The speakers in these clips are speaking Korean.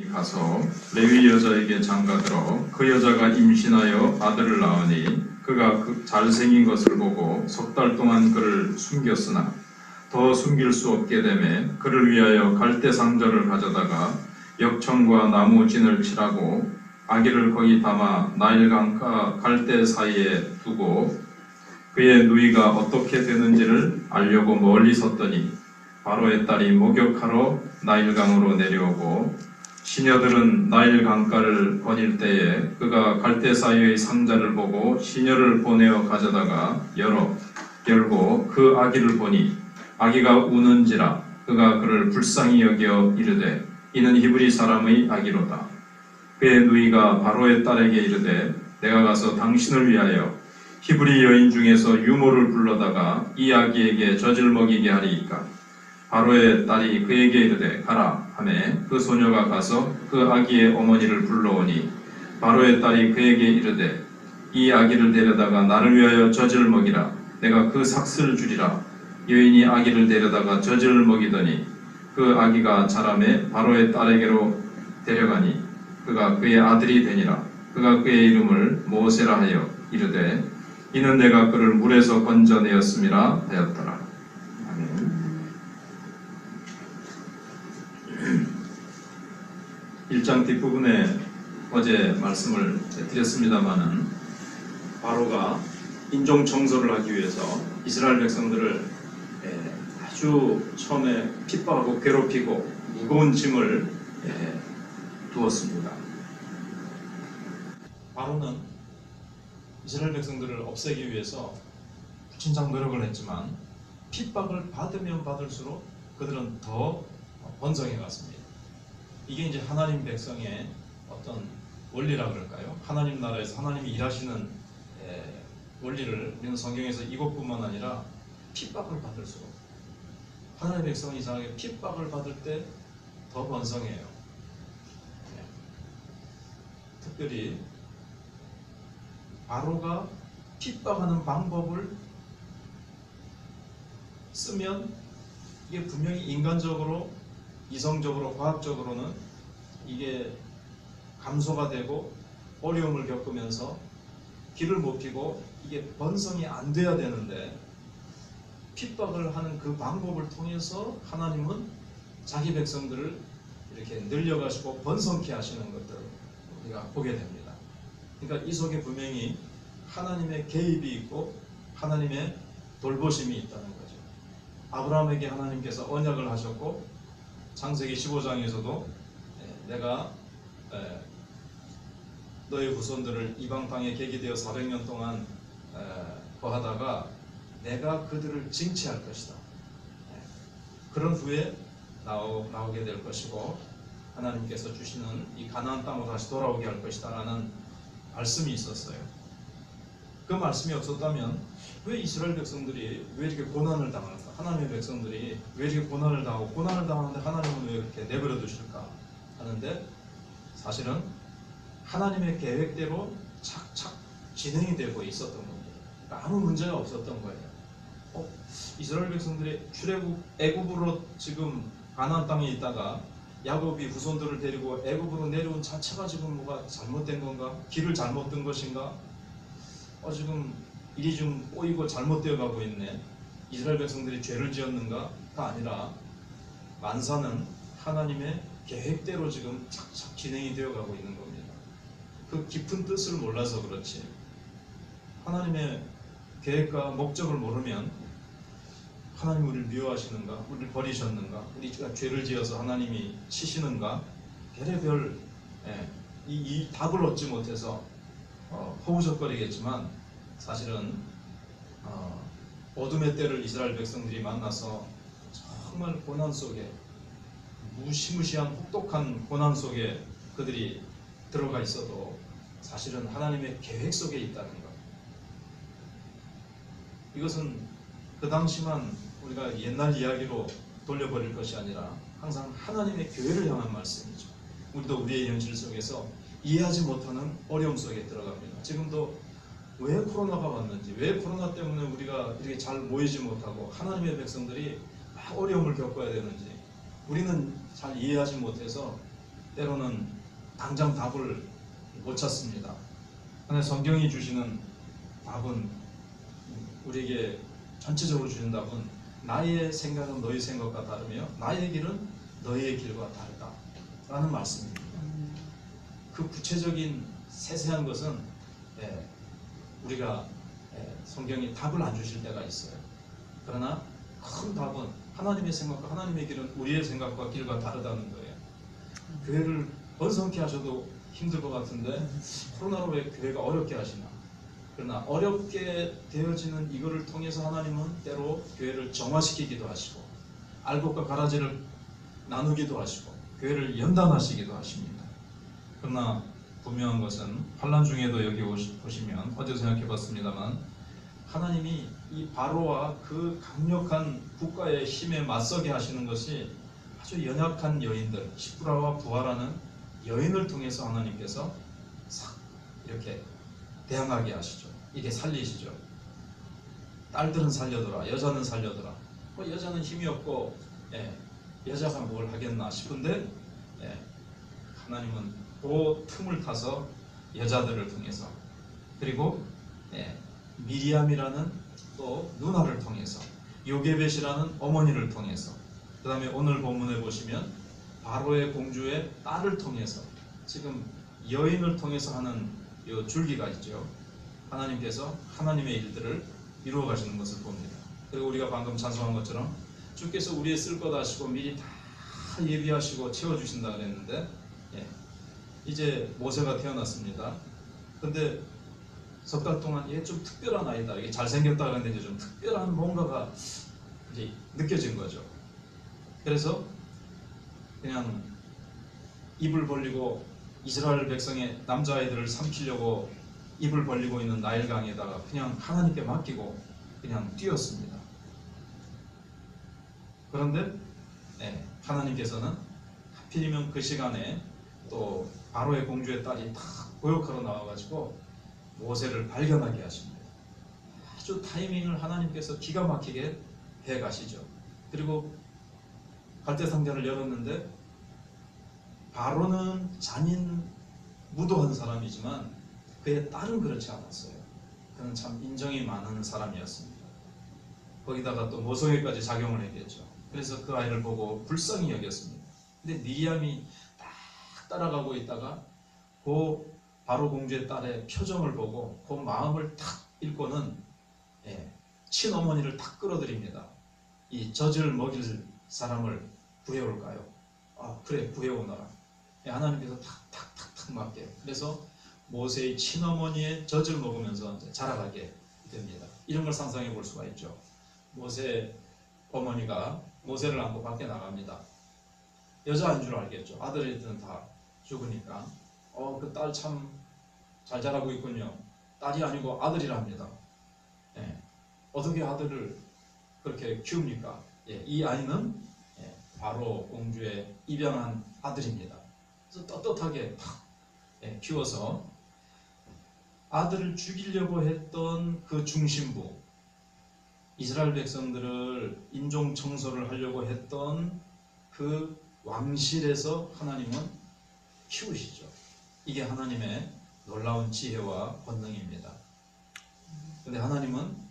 사람이 가서 레위 여자에게 장가들어 그 여자가 임신하여 아들을 낳으니 그가 그 잘생긴 것을 보고 석 달 동안 그를 숨겼으나 더 숨길 수 없게 되매 그를 위하여 갈대 상자를 가져다가 역청과 나무 진을 칠하고 아기를 거기 담아 나일강과 갈대 사이에 두고 그의 누이가 어떻게 되는지를 알려고 멀리 섰더니 바로의 딸이 목욕하러 나일강으로 내려오고 시녀들은 나일강가를 거닐 때에 그가 갈대 사이의 상자를 보고 시녀를 보내어 가져다가 열고 그 아기를 보니 아기가 우는지라 그가 그를 불쌍히 여겨 이르되 이는 히브리 사람의 아기로다. 그의 누이가 바로의 딸에게 이르되 내가 가서 당신을 위하여 히브리 여인 중에서 유모를 불러다가 이 아기에게 젖을 먹이게 하리이까. 바로의 딸이 그에게 이르되 가라 하매 그 소녀가 가서 그 아기의 어머니를 불러오니 바로의 딸이 그에게 이르되 이 아기를 데려다가 나를 위하여 젖을 먹이라. 내가 그 삭슬 주리라. 여인이 아기를 데려다가 젖을 먹이더니 그 아기가 자라매 바로의 딸에게로 데려가니 그가 그의 아들이 되니라. 그가 그의 이름을 모세라 하여 이르되 이는 내가 그를 물에서 건져내었음이라 하였더라. 아멘. 1장 뒷부분에 어제 말씀을 드렸습니다마는 바로가 인종 청소를 하기 위해서 이스라엘 백성들을 아주 처음에 핍박하고 괴롭히고 무거운 짐을 두었습니다. 바로는 이스라엘 백성들을 없애기 위해서 진작 노력을 했지만 핍박을 받으면 받을수록 그들은 더 번성해 갔습니다. 이게 이제 하나님 백성의 어떤 원리라 그럴까요? 하나님 나라에서 하나님이 일하시는 원리를 우리는 성경에서 이것뿐만 아니라 핍박을 받을수록 하나님의 백성이 이상하게 핍박을 받을 때 더 번성해요. 특별히 바로가 핍박하는 방법을 쓰면 이게 분명히 인간적으로 이성적으로 과학적으로는 이게 감소가 되고 어려움을 겪으면서 길을 못 피고 이게 번성이 안 돼야 되는데 핍박을 하는 그 방법을 통해서 하나님은 자기 백성들을 이렇게 늘려가시고 번성케 하시는 것들을 우리가 보게 됩니다. 그러니까 이 속에 분명히 하나님의 개입이 있고 하나님의 돌보심이 있다는 거죠. 아브라함에게 하나님께서 언약을 하셨고 창세기 15장에서도 내가 너의 후손들을 이방 땅에 계기되어 400년 동안 거하다가 내가 그들을 징치할 것이다. 그런 후에 나오게 될 것이고 하나님께서 주시는 이 가나안 땅으로 다시 돌아오게 할 것이다 라는 말씀이 있었어요. 그 말씀이 없었다면 왜 이스라엘 백성들이 왜 이렇게 고난을 당할까? 하나님의 백성들이 왜 이렇게 고난을 당하고 고난을 당하는데 하나님은 왜 이렇게 내버려 두실까? 하는데 사실은 하나님의 계획대로 착착 진행이 되고 있었던 겁니다. 그러니까 아무 문제가 없었던 거예요. 이스라엘 백성들이 출애굽 애굽으로 지금 가나안 땅에 있다가 야곱이 후손들을 데리고 애굽으로 내려온 자체가 지금 뭐가 잘못된 건가? 길을 잘못 든 것인가? 지금 일이 좀 꼬이고 잘못되어 가고 있네. 이스라엘 백성들이 죄를 지었는가가 아니라 만사는 하나님의 계획대로 지금 착착 진행이 되어 가고 있는 겁니다. 그 깊은 뜻을 몰라서 그렇지 하나님의 계획과 목적을 모르면 하나님 우리를 미워하시는가? 우리를 버리셨는가? 우리가 죄를 지어서 하나님이 치시는가? 별의별 이 답을 얻지 못해서 허우적거리겠지만 사실은 어둠의 때를 이스라엘 백성들이 만나서 정말 고난 속에 무시무시한 혹독한 고난 속에 그들이 들어가 있어도 사실은 하나님의 계획 속에 있다는 것. 이것은 그 당시만 우리가 옛날 이야기로 돌려버릴 것이 아니라 항상 하나님의 교회를 향한 말씀이죠. 우리도 우리의 현실 속에서 이해하지 못하는 어려움 속에 들어갑니다. 지금도 왜 코로나가 왔는지, 왜 코로나 때문에 우리가 이렇게 잘 모이지 못하고 하나님의 백성들이 막 어려움을 겪어야 되는지 우리는 잘 이해하지 못해서 때로는 당장 답을 못 찾습니다. 그런데 성경이 주시는 답은, 우리에게 전체적으로 주는 답은, 나의 생각은 너희 생각과 다르며 나의 길은 너희의 길과 다르다 라는 말씀입니다. 그 구체적인 세세한 것은 우리가 성경이 답을 안 주실 때가 있어요. 그러나 큰 답은 하나님의 생각과 하나님의 길은 우리의 생각과 길과 다르다는 거예요. 교회를 번성케 하셔도 힘들 것 같은데 코로나로 왜 교회가 어렵게 하시나? 그러나 어렵게 되어지는 이거를 통해서 하나님은 때로 교회를 정화시키기도 하시고 알곡과 가라지를 나누기도 하시고 교회를 연단하시기도 하십니다. 그러나 분명한 것은 환난 중에도 여기 보시면 어제도 생각해봤습니다만 하나님이 이 바로와 그 강력한 국가의 힘에 맞서게 하시는 것이 아주 연약한 여인들, 시프라와 부하라는 여인을 통해서 하나님께서 싹 이렇게 대항하게 하시죠. 이게 살리시죠. 딸들은 살려둬라, 여자는 살려둬라. 뭐 여자는 힘이 없고 여자가 뭘 하겠나 싶은데 하나님은 그 틈을 타서 여자들을 통해서, 그리고 미리암이라는 또 누나를 통해서, 요게벳이라는 어머니를 통해서, 그 다음에 오늘 본문에 보시면 바로의 공주의 딸을 통해서, 지금 여인을 통해서 하는 이 줄기가 있죠. 하나님께서 하나님의 일들을 이루어 가시는 것을 봅니다. 그리고 우리가 방금 찬송한 것처럼 주께서 우리의 쓸 것 아시고 미리 다 예비하시고 채워주신다 그랬는데 이제 모세가 태어났습니다. 근데 석 달 동안 얘 좀 특별한 아이다, 이게 잘생겼다 그랬는데 이제 좀 특별한 뭔가가 이제 느껴진 거죠. 그래서 그냥 입을 벌리고 이스라엘 백성의 남자아이들을 삼키려고 입을 벌리고 있는 나일강에다가 그냥 하나님께 맡기고 그냥 뛰었습니다. 그런데 하나님께서는 하필이면 그 시간에 또 바로의 공주의 딸이 딱 고역하러 나와가지고 모세를 발견하게 하십니다. 아주 타이밍을 하나님께서 기가 막히게 해가시죠. 그리고 갈대상자를 열었는데 바로는 잔인 무도한 사람이지만 그의 딸은 그렇지 않았어요. 그는 참 인정이 많은 사람이었습니다. 거기다가 또 모성애까지 작용을 했겠죠. 그래서 그 아이를 보고 불쌍히 여겼습니다. 근데 미리암이 딱 따라가고 있다가 그 바로 공주의 딸의 표정을 보고 그 마음을 탁 읽고는 친어머니를 탁 끌어들입니다. 이 젖을 먹일 사람을 구해올까요? 아, 그래, 구해오너라. 하나님께서 탁탁탁탁 맞게. 그래서 모세의 친어머니의 젖을 먹으면서 이제 자라가게 됩니다. 이런 걸 상상해 볼 수가 있죠. 모세 어머니가 모세를 안고 밖에 나갑니다. 여자인 줄 알겠죠. 아들이든 다 죽으니까. 그 딸 참 잘 자라고 있군요. 딸이 아니고 아들이랍니다. 어떻게 아들을 그렇게 키웁니까? 이 아이는 바로 공주의 입양한 아들입니다. 그래서 떳떳하게 탁 키워서 아들을 죽이려고 했던 그 중심부, 이스라엘 백성들을 인종 청소를 하려고 했던 그 왕실에서 하나님은 키우시죠. 이게 하나님의 놀라운 지혜와 권능입니다. 그런데 하나님은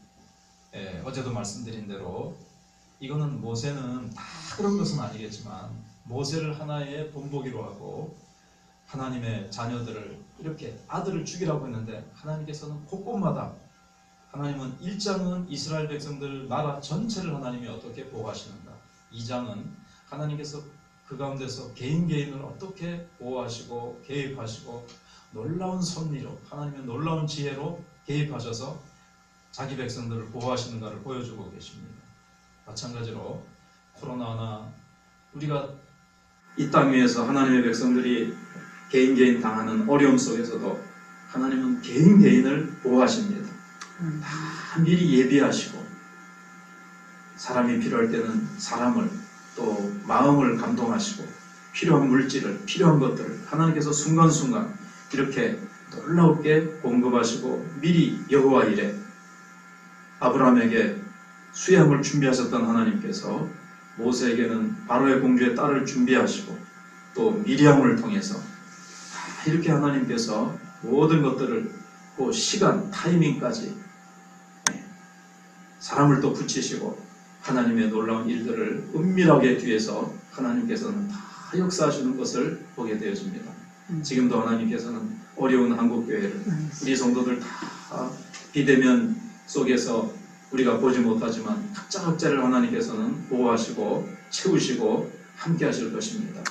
어제도 말씀드린 대로 이거는 모세는 다 그런 것은 아니겠지만 모세를 하나의 본보기로 하고 하나님의 자녀들을 이렇게 아들을 죽이라고 했는데 하나님께서는 곳곳마다, 하나님은 1장은 이스라엘 백성들 나라 전체를 하나님이 어떻게 보호하시는가, 2장은 하나님께서 그 가운데서 개인을 어떻게 보호하시고 개입하시고 놀라운 섭리로, 하나님의 놀라운 지혜로 개입하셔서 자기 백성들을 보호하시는가를 보여주고 계십니다. 마찬가지로 코로나나 우리가 이 땅 위에서 하나님의 백성들이 개인 당하는 어려움 속에서도 하나님은 개인을 보호하십니다. 다 미리 예비하시고 사람이 필요할 때는 사람을, 또 마음을 감동하시고 필요한 물질을, 필요한 것들을 하나님께서 순간순간 이렇게 놀랍게 공급하시고 미리 여호와 이레 아브라함에게 수양을 준비하셨던 하나님께서 모세에게는 바로의 공주의 딸을 준비하시고 또 미리암을 통해서 다 이렇게 하나님께서 모든 것들을 그 시간, 타이밍까지 사람을 또 붙이시고 하나님의 놀라운 일들을 은밀하게 뒤에서 하나님께서는 다 역사하시는 것을 보게 되어집니다. 지금도 하나님께서는 어려운 한국교회를 우리 성도들 다 비대면 속에서 우리가 보지 못하지만 각자를 하나님께서는 보호하시고 채우시고 함께 하실 것입니다.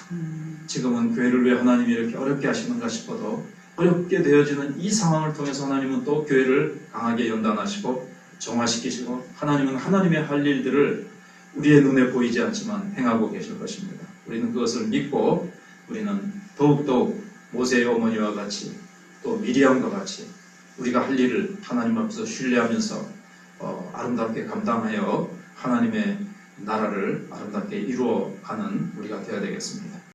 지금은 교회를 왜 하나님이 이렇게 어렵게 하시는가 싶어도 어렵게 되어지는 이 상황을 통해서 하나님은 또 교회를 강하게 연단하시고 정화시키시고 하나님은 하나님의 할 일들을 우리의 눈에 보이지 않지만 행하고 계실 것입니다. 우리는 그것을 믿고 우리는 더욱더욱 모세의 어머니와 같이 또 미리암과 같이 우리가 할 일을 하나님 앞에서 신뢰하면서 아름답게 감당하여 하나님의 나라를 아름답게 이루어가는 우리가 되어야 되겠습니다.